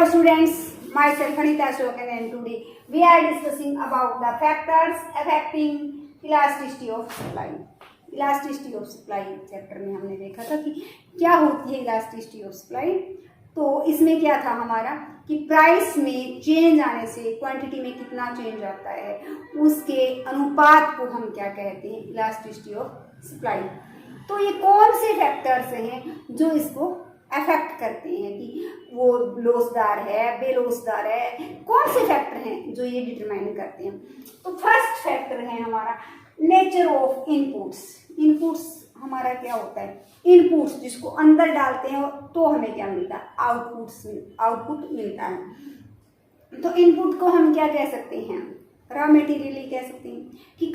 students, myself Anita Shokan and today we are discussing about the factors affecting elasticity of supply. Elasticity of supply chapter में हमने देखा था कि क्या होती है इलास्टिसिटी ऑफ सप्लाई। तो इसमें क्या था हमारा कि प्राइस में चेंज आने से क्वांटिटी में कितना चेंज आता है उसके अनुपात को हम क्या कहते हैं, इलास्टिसिटी ऑफ सप्लाई। तो ये कौन से फैक्टर्स हैं जो इसको अफेक्ट करते हैं कि वो लोसदार है बेलोसदार है, कौन से फैक्टर हैं जो ये डिटरमाइन करते हैं। तो फर्स्ट फैक्टर है हमारा नेचर ऑफ इनपुट्स। इनपुट्स हमारा क्या होता है, इनपुट्स जिसको अंदर डालते हैं तो हमें क्या मिलता है, आउटपुट मिलता है। तो इनपुट को हम क्या कह सकते हैं, रॉ मटेरियल ही कह सकते हैं कि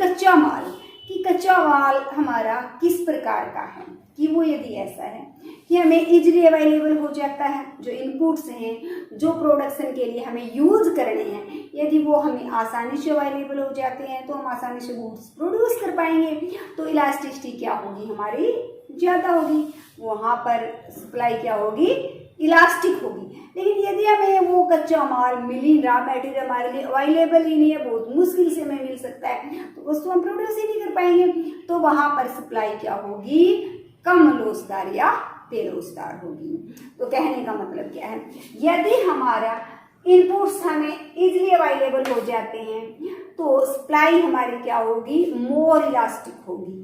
कच्चा माल हमारा किस प्रकार का है कि वो यदि ऐसा है कि हमें इजीली अवेलेबल हो जाता है, जो इनपुट्स हैं जो प्रोडक्शन के लिए हमें यूज करने हैं, यदि वो हमें आसानी से अवेलेबल हो जाते हैं तो हम आसानी से गुड्स प्रोड्यूस कर पाएंगे। तो इलास्टिसिटी क्या होगी, हमारी ज़्यादा होगी, वहाँ पर सप्लाई क्या होगी, इलास्टिक होगी। लेकिन यदि हमें वो कच्चा माल रॉ मटेरियल हमारे लिए अवेलेबल ही नहीं है, बहुत मुश्किल से हमें मिल सकता है, तो उसको हम प्रोड्यूस ही नहीं कर पाएंगे, तो वहाँ पर सप्लाई क्या होगी, कम लोसदार या बेलोसदार होगी। तो कहने का मतलब क्या है, यदि हमारा इनपुट्स हमें इजीली अवेलेबल हो जाते हैं तो सप्लाई हमारी क्या होगी, मोर इलास्टिक होगी।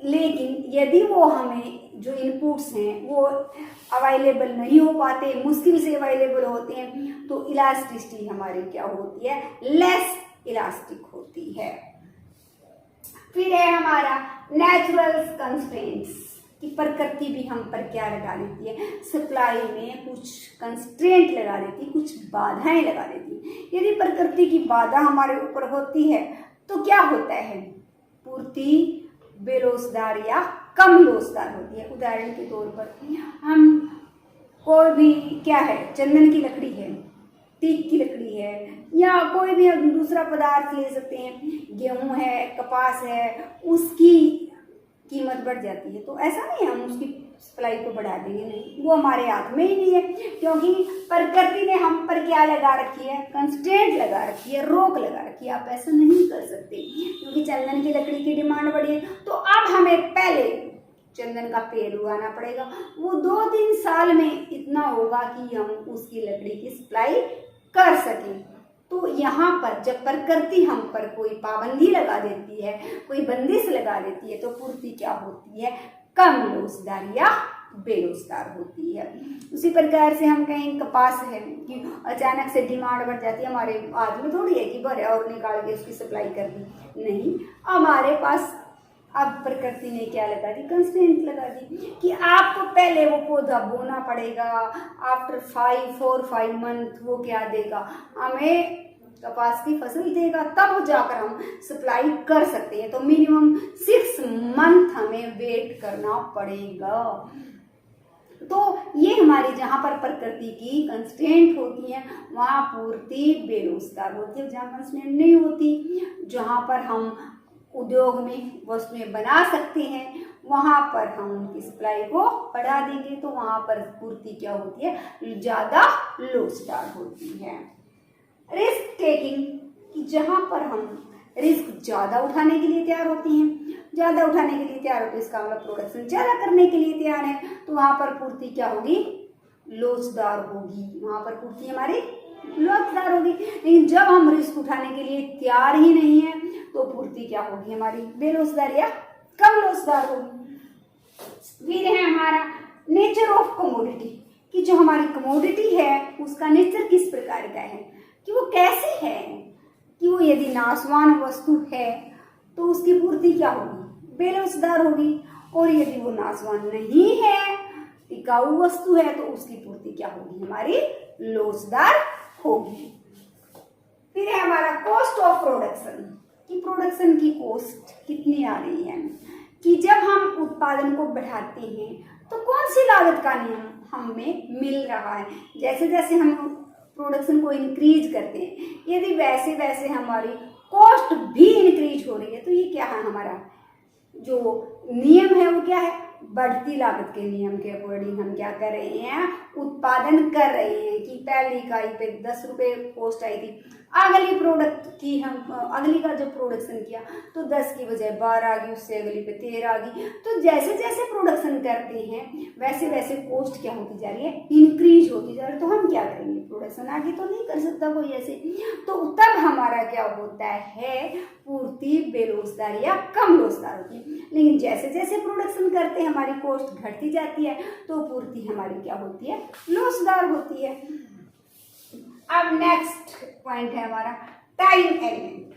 लेकिन यदि वो हमें जो इनपुट्स हैं वो अवेलेबल नहीं हो पाते, मुश्किल से अवेलेबल होते हैं, तो इलास्टिसिटी हमारी क्या होती है, लेस इलास्टिक होती है। फिर है हमारा नेचुरल कंस्ट्रेंट्स कि प्रकृति भी हम पर क्या लगा देती है, सप्लाई में कुछ कंस्ट्रेंट लगा देती है, कुछ बाधाएं लगा देती है। यदि प्रकृति की बाधा हमारे ऊपर होती है तो क्या होता है, पूर्ति बेलोसदार या कम लोसदार होती है। उदाहरण के तौर पर हम कोई भी क्या है, चंदन की लकड़ी है, टीक की लकड़ी है, या कोई भी हम दूसरा पदार्थ ले सकते हैं, गेहूं है, कपास है, उसकी कीमत बढ़ जाती है। तो ऐसा नहीं है हम उसकी सप्लाई को बढ़ा देंगे, नहीं, वो हमारे हाथ में ही नहीं है, क्योंकि प्रकृति ने हम पर क्या लगा रखी है, कंस्ट्रेंट लगा रखी है, रोक लगा रखी है, आप ऐसा नहीं कर सकते क्योंकि चंदन की लकड़ी की डिमांड बढ़ी है। तो अब हमें पहले चंदन का पेड़ उगाना पड़ेगा, वो 2-3 साल में इतना होगा कि हम उसकी लकड़ी की सप्लाई कर सकें। तो यहाँ पर जब प्रकृति हम पर कोई पाबंदी लगा देती है, कोई बंदिश लगा देती है, तो पूर्ति क्या होती है, कम लोसदार या बेलोसदार होती है। उसी प्रकार से हम कहें कपास है कि अचानक से डिमांड बढ़ जाती है, हमारे हाथ में थोड़ी है कि भरे और निकाल के उसकी सप्लाई कर दी, नहीं, हमारे पास अब प्रकृति ने क्या लगा दी, कंस्ट्रेंट लगा दी कि आपको पहले वो पौधा बोना पड़ेगा, आफ्टर 4-5 मंथ वो क्या देगा, हमें कपास की फसल देगा, तब जाकर हम सप्लाई कर सकते हैं। तो मिनिमम 6 मंथ हमें वेट करना पड़ेगा। तो ये हमारी जहाँ पर प्रकृति की कंस्ट्रेंट होती है वहाँ पूर्ति बेरोजगार होती है। जहाँ कंस्ट्रेंट नहीं होती, जहाँ पर हम उद्योग में वस्तुएं बना सकते हैं, वहाँ पर हम उनकी सप्लाई को बढ़ा देंगे, तो वहाँ पर पूर्ति क्या होती है, ज़्यादा लोसदार होती है। रिस्क टेकिंग कि जहाँ पर हम रिस्क ज़्यादा उठाने के लिए तैयार होती हैं, ज़्यादा उठाने के लिए तैयार होती है, इसका मतलब प्रोडक्शन ज़्यादा करने के लिए तैयार है, तो वहाँ पर पूर्ति क्या होगी, लोसदार होगी, वहाँ पर पूर्ति हमारी लोसदार होगी। लेकिन जब हम रिस्क उठाने के लिए तैयार ही नहीं है तो पूर्ति क्या होगी, हमारी बेलोसदार या कम लोसदार होगी। फिर है हमारा नेचर ऑफ कमोडिटी कि जो हमारी कमोडिटी है उसका नेचर किस प्रकार का है, कि वो कैसे है, कि वो यदि नाशवान वस्तु है तो उसकी पूर्ति क्या होगी, बेलोसदार होगी, और यदि वो नाशवान नहीं है, टिकाऊ वस्तु है, तो उसकी पूर्ति क्या होगी, हमारी लोसदार होगी। फिर है हमारा कॉस्ट ऑफ प्रोडक्शन कि प्रोडक्शन की कॉस्ट कितनी आ रही है, कि जब हम उत्पादन को बढ़ाते हैं तो कौन सी लागत का नियम हमें मिल रहा है। जैसे जैसे हम प्रोडक्शन को इंक्रीज करते हैं, यदि वैसे वैसे हमारी कॉस्ट भी इंक्रीज हो रही है, तो ये क्या है, हमारा जो नियम है वो क्या है, बढ़ती लागत के नियम के अकॉर्डिंग हम क्या कर रहे हैं, उत्पादन कर रहे हैं कि पहली इकाई पे 10 रुपये कॉस्ट आई थी, अगली प्रोडक्ट की हम अगली का जब प्रोडक्शन किया तो 10 की बजाय 12 आ गई, उससे अगली पे 13 आ गई। तो जैसे जैसे प्रोडक्शन करते हैं वैसे वैसे कॉस्ट क्या होती जा रही है, इंक्रीज होती जा रही है। तो हम क्या करेंगे, प्रोडक्शन आगे तो नहीं कर सकता कोई ऐसे, तो तब हमारा क्या होता है, पूर्ति बेरोजगार या कम रोजगार होती है। लेकिन जैसे जैसे प्रोडक्शन करते हैं हमारी कॉस्ट घटती जाती है तो पूर्ति हमारी क्या होती है, रोजगार होती है। अब नेक्स्ट पॉइंट है हमारा टाइम एलिमेंट,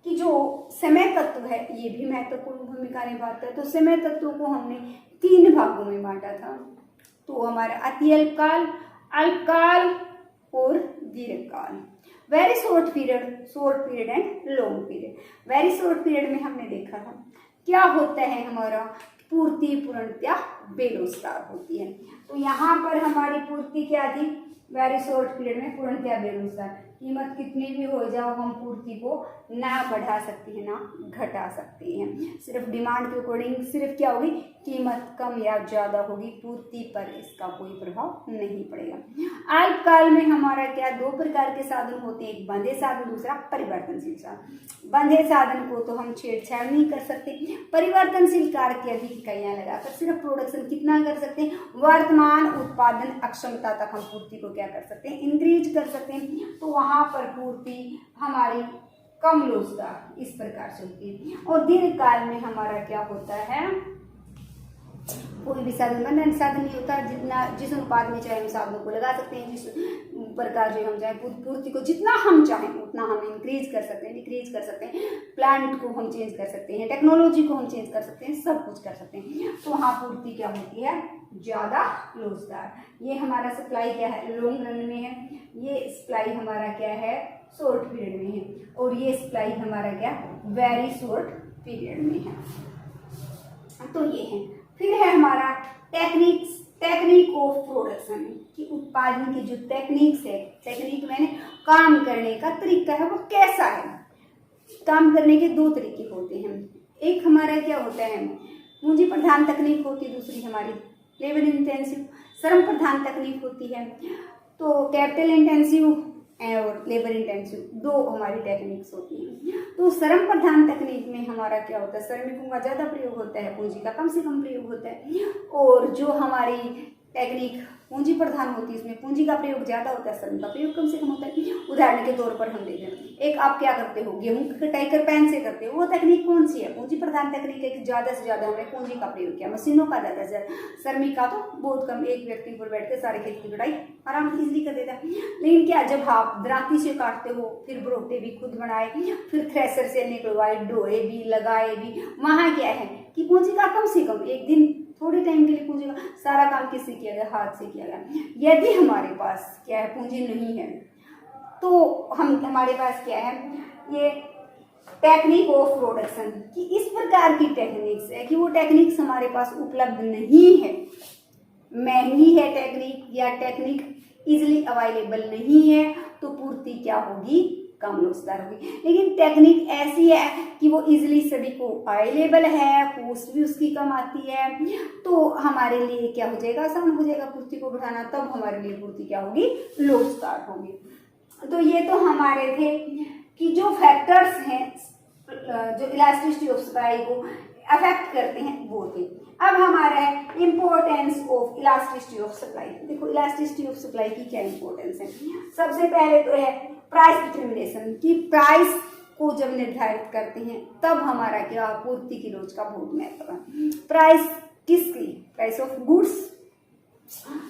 कि जो समय तत्व है ये भी महत्वपूर्ण भूमिका निभाता है। तो समय तत्वों को हमने 3 भागों में बांटा था। तो हमारा अति अल्पकाल, अल्पकाल और दीर्घकाल। Very short period and long period. Very short period में हमने देखा था क्या होता है, हमारा पूर्ति पूर्णतया बेरोजगार होती है। तो यहाँ पर हमारी पूर्ति क्या थी, वेरी शॉर्ट पीरियड में पूर्णतया बेरोजगार, कीमत कितनी भी हो जाओ हम पूर्ति को ना बढ़ा सकते हैं ना घटा सकते हैं। सिर्फ डिमांड के अकॉर्डिंग सिर्फ क्या होगी, कीमत कम या ज़्यादा होगी, पूर्ति पर इसका कोई प्रभाव नहीं पड़ेगा। अल्पकाल में हमारा क्या, 2 प्रकार के साधन होते हैं, एक बंधे साधन, दूसरा परिवर्तनशील साधन। बंधे साधन को तो हम छेड़छाड़ नहीं कर सकते, परिवर्तनशील कारक की अधिक इकाइयां लगाकर सिर्फ प्रोडक्शन कितना कर सकते हैं, वर्तमान उत्पादन अक्षमता तक हम पूर्ति को क्या कर सकते हैं, इंक्रीज कर सकते हैं। तो वहां पर पूर्ति हमारी कम रोजगार इस प्रकार से होती है। और दीर्घकाल में हमारा क्या होता है, कोई भी साधन बंधन साधन नहीं होता, जितना जिस अनुपात में चाहे हम साधनों को लगा सकते हैं, जिस प्रकार से हम चाहे पूर्ति को जितना हम चाहें उतना हम इंक्रीज कर सकते हैं, डिक्रीज कर सकते हैं, प्लांट को हम चेंज कर सकते हैं, टेक्नोलॉजी को हम चेंज कर सकते हैं, सब कुछ कर सकते हैं। तो वहाँ पूर्ति क्या होती है, ज़्यादा रोजगार। ये हमारा सप्लाई क्या है, लॉन्ग रन में है, ये सप्लाई हमारा क्या है, शॉर्ट पीरियड में है, और ये सप्लाई हमारा क्या, वेरी शॉर्ट पीरियड में है। तो ये है। फिर है हमारा टेक्निक ऑफ प्रोडक्शन, कि उत्पादन की जो टेक्निक्स है, टेक्निक मैंने काम करने का तरीका है वो कैसा है। काम करने के 2 तरीके होते हैं, एक हमारा क्या होता है, पूंजी प्रधान तकनीक होती है, दूसरी हमारी लेबर इंटेंसिव श्रम प्रधान तकनीक होती है। तो कैपिटल इंटेंसिव और लेबर इंटेंसिव 2 हमारी टेक्निक्स होती हैं। तो श्रम प्रधान तकनीक में हमारा क्या होता है, श्रमिकों का ज़्यादा प्रयोग होता है, पूंजी का कम से कम प्रयोग होता है। और जो हमारी टेक्निक पूंजी प्रधान होती है इसमें पूंजी का प्रयोग ज़्यादा होता है, श्रम का प्रयोग कम से कम होता है। उदाहरण के तौर पर हम देखें, एक आप क्या करते हो, गेहूं की कटाई कर पैन से करते हो, वो तकनीक कौन सी है, पूंजी प्रधान तकनीक है कि ज़्यादा से ज़्यादा हमने पूंजी का प्रयोग किया, मशीनों का ज़्यादा से ज़्यादा, श्रमिक का तो बहुत कम, एक व्यक्ति पर बैठ कर सारे खेत की कटाई आराम से इजली कर देता है। लेकिन क्या, जब आप दरांती से काटते हो, फिर बरोटे भी खुद बनाए, फिर थ्रेसर से निकलवाए, डोए भी, लगाए भी, वहाँ क्या है कि पूंजी का कम से कम एक दिन थोड़े टाइम के लिए पूंजी का सारा काम किससे किया गया, हाथ से किया गया। यदि हमारे पास क्या है, पूंजी नहीं है, तो हमारे पास क्या है, ये टेक्निक ऑफ प्रोडक्शन कि इस प्रकार की टेक्निक्स है कि वो टेक्निक्स हमारे पास उपलब्ध नहीं है, महंगी है टेक्निक, या टेक्निक इजिली अवेलेबल नहीं है, तो पूर्ति क्या होगी, कम रोजगार होगी। लेकिन टेक्निक ऐसी है कि वो इजिली सभी को अवेलेबल है, कॉस्ट भी उसकी कम आती है, तो हमारे लिए क्या हो जाएगा, आसान हो जाएगा पूर्ति को बढ़ाना, तब हमारे लिए पूर्ति क्या होगी, रोजगार होगी। तो ये तो हमारे थे कि जो फैक्टर्स हैं जो इलास्टिसिटी ऑफ सप्लाई को अफेक्ट करते हैं वो थे। अब हमारा है importance of elasticity of supply. देखो इलास्टिसिटी ऑफ सप्लाई की क्या इम्पोर्टेंस है। सबसे पहले तो है प्राइस डिटर्मिनेशन, कि प्राइस को जब निर्धारित करते हैं तब हमारा क्या, पूर्ति की रोज का बहुत महत्व है। प्राइस किसकी, प्राइस ऑफ गुड्स,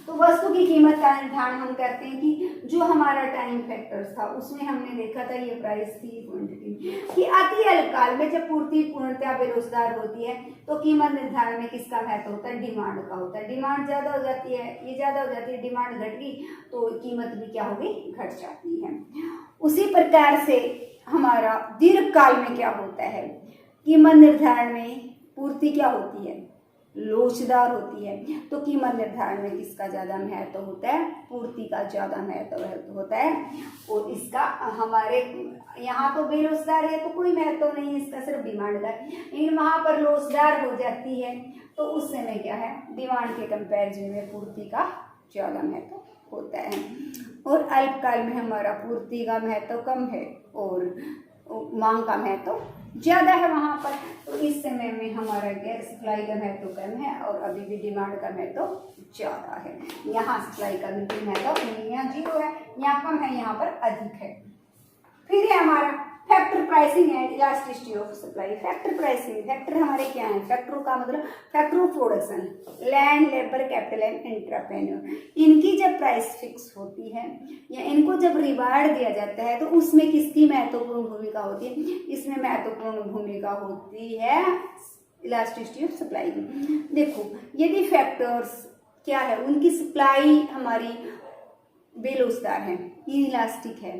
तो वस्तु की कीमत का निर्धारण हम करते हैं कि जो हमारा टाइम फैक्टर्स था उसमें हमने देखा था ये प्राइस थी, क्वांटिटी, कि अति अल्पकाल में जब पूर्ति पूर्णतया बेरोजगार होती है तो कीमत निर्धारण में किसका महत्व होता है, डिमांड का होता है। डिमांड ज्यादा हो जाती है, ये ज्यादा हो जाती है, डिमांड घट गई तो कीमत भी क्या होगी, घट जाती है। उसी प्रकार से हमारा दीर्घकाल में क्या होता है, कीमत निर्धारण में पूर्ति क्या होती है, लोचदार होती है। तो कीमत निर्धारण में किसका ज़्यादा महत्व होता है? पूर्ति का ज़्यादा महत्व होता है। और इसका हमारे यहाँ तो बेरोजगार है तो कोई महत्व नहीं है, इसका सिर्फ डिमांड का है। लेकिन वहाँ पर रोजगार हो जाती है तो उस समय क्या है, डिमांड के कंपैरिजन में पूर्ति का ज़्यादा महत्व होता है। और अल्पकाल में हमारा पूर्ति का महत्व कम है और मांग का महत्व ज़्यादा है वहाँ पर। तो इस समय में हमारा गैर सप्लाई का महत्व कम है और अभी भी डिमांड का महत्व ज़्यादा है। यहाँ सप्लाई का बिल्कुल महत्व नहीं, यहाँ 0 है, यहाँ कम है, यहाँ पर अधिक है। फिर है हमारा factor pricing and elasticity of supply. Factor pricing, factor हमारे क्या है? फैक्टर का मतलब factor of production, land, labour, capital and entrepreneur. इनकी जब प्राइस फिक्स होती है या इनको जब रिवार्ड दिया जाता है तो उसमें किसकी महत्वपूर्ण भूमिका होती है? इसमें महत्वपूर्ण भूमिका होती है इलास्टिसिटी ऑफ सप्लाई की। देखो, यदि फैक्टर्स क्या है, उनकी सप्लाई हमारी बेरोजगार है, इलास्टिक है,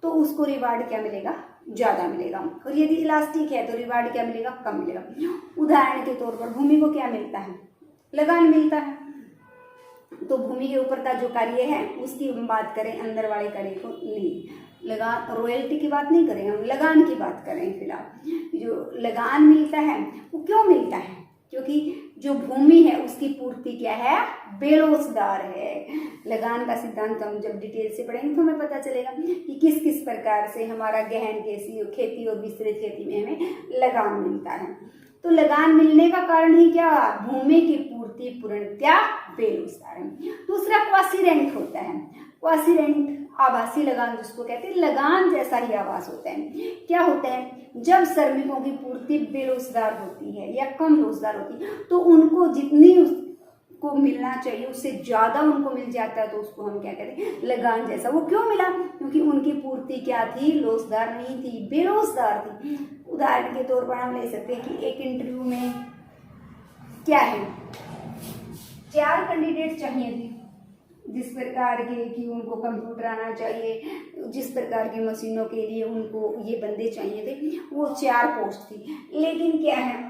तो उसको रिवार्ड क्या मिलेगा? ज़्यादा मिलेगा। और यदि इलास्टिक है तो रिवार्ड क्या मिलेगा? कम मिलेगा। उदाहरण के तौर पर भूमि को क्या मिलता है? लगान मिलता है। तो भूमि के ऊपर का जो कार्य है उसकी हम बात करें, अंदर वाले कार्य को नहीं, लगान रॉयल्टी की बात नहीं करें, हम लगान की बात करें। फिलहाल जो लगान मिलता है वो क्यों मिलता है? क्योंकि जो भूमि है उसकी पूर्ति क्या है? बेरोजगार है। लगान का सिद्धांत हम जब डिटेल से पढ़ेंगे तो हमें पता चलेगा कि किस किस प्रकार से हमारा गहन खेती और विस्तृत खेती में हमें लगान मिलता है। तो लगान मिलने का कारण ही क्या? भूमि की पूर्ति पूर्णतया बेरोजगार है। दूसरा क्वासी रेंट होता है। क्वासी रेंट आभासी लगान जिसको कहते हैं, लगान जैसा ही आवास होता है। क्या होता है? जब श्रमिकों की पूर्ति बेरोजगार होती है या कम रोजगार होती है तो उनको जितनी उसको मिलना चाहिए उससे ज़्यादा उनको मिल जाता है, तो उसको हम क्या कहते हैं? लगान जैसा। वो क्यों मिला? क्योंकि उनकी पूर्ति क्या थी? रोजगार नहीं थी, बेरोजगार थी। उदाहरण के तौर पर हम ले सकते हैं कि एक इंटरव्यू में क्या है, 4 कैंडिडेट चाहिए थे, जिस प्रकार के कि उनको कंप्यूटर आना चाहिए, जिस प्रकार की मशीनों के लिए उनको ये बंदे चाहिए थे, वो 4 पोस्ट थी। लेकिन क्या है,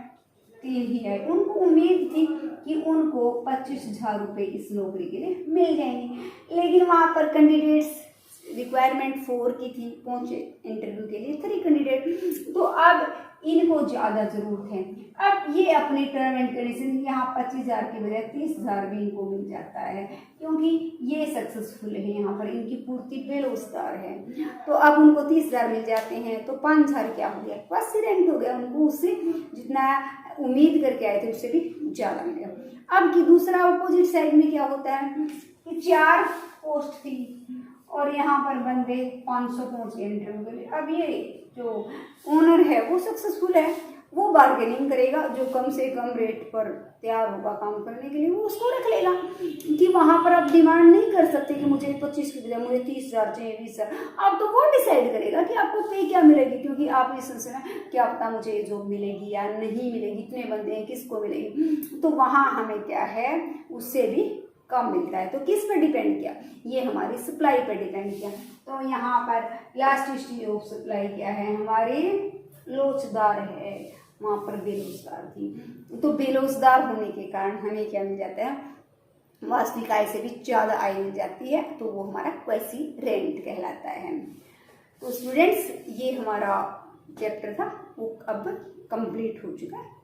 3 ही है। उनको उम्मीद थी कि उनको 25,000 रुपये इस नौकरी के लिए मिल जाएंगे। लेकिन वहाँ पर कैंडिडेट्स रिक्वायरमेंट 4 की थी, पहुँचे इंटरव्यू के लिए 3 कैंडिडेट। तो अब इनको ज़्यादा ज़रूरत है। अब ये अपने टर्म एंड कंडीशन यहाँ 25,000 के बजाय 30,000 भी इनको मिल जाता है, क्योंकि ये सक्सेसफुल है, यहाँ पर इनकी पूर्ति बेरोजगार है। तो अब उनको 30,000 मिल जाते हैं तो 5,000 क्या हो गया? क्वासी रेंट हो गया। उनको उससे जितना उम्मीद करके आए थे उससे भी ज़्यादा मिलेगा। अब की दूसरा अपोजिट साइड में क्या होता है कि 4 पोस्ट थी और यहाँ पर बंदे 500 पहुँच गए इंटरव्यू के लिए। अब ये जो ओनर है वो सक्सेसफुल है, वो बार्गेनिंग करेगा, जो कम से कम रेट पर तैयार होगा काम करने के लिए वो उसको रख लेगा। कि वहाँ पर आप डिमांड नहीं कर सकते कि मुझे 25 की बजाय मुझे 30,000 चाहिए, 20,000। अब तो वो डिसाइड करेगा कि आपको पे क्या मिलेगी, क्योंकि आप इस सिलसिले में क्या पता मुझे जॉब मिलेगी या नहीं मिलेगी, कितने बंदे हैं, किसको मिलेगी। तो वहाँ हमें क्या है, उससे भी कम मिलता है। तो किस पर डिपेंड किया? ये हमारी सप्लाई पर डिपेंड किया। तो यहाँ पर इलास्टिसिटी ऑफ सप्लाई क्या है? हमारी लोचदार है, वहाँ पर बेरोजगार थी। तो बेरोजगार होने के कारण हमें क्या मिल जाता है? वास्तविक आय से भी ज़्यादा आय मिल जाती है, तो वो हमारा क्वासी रेंट कहलाता है। तो स्टूडेंट्स, ये हमारा चैप्टर था, वो अब कंप्लीट हो चुका है।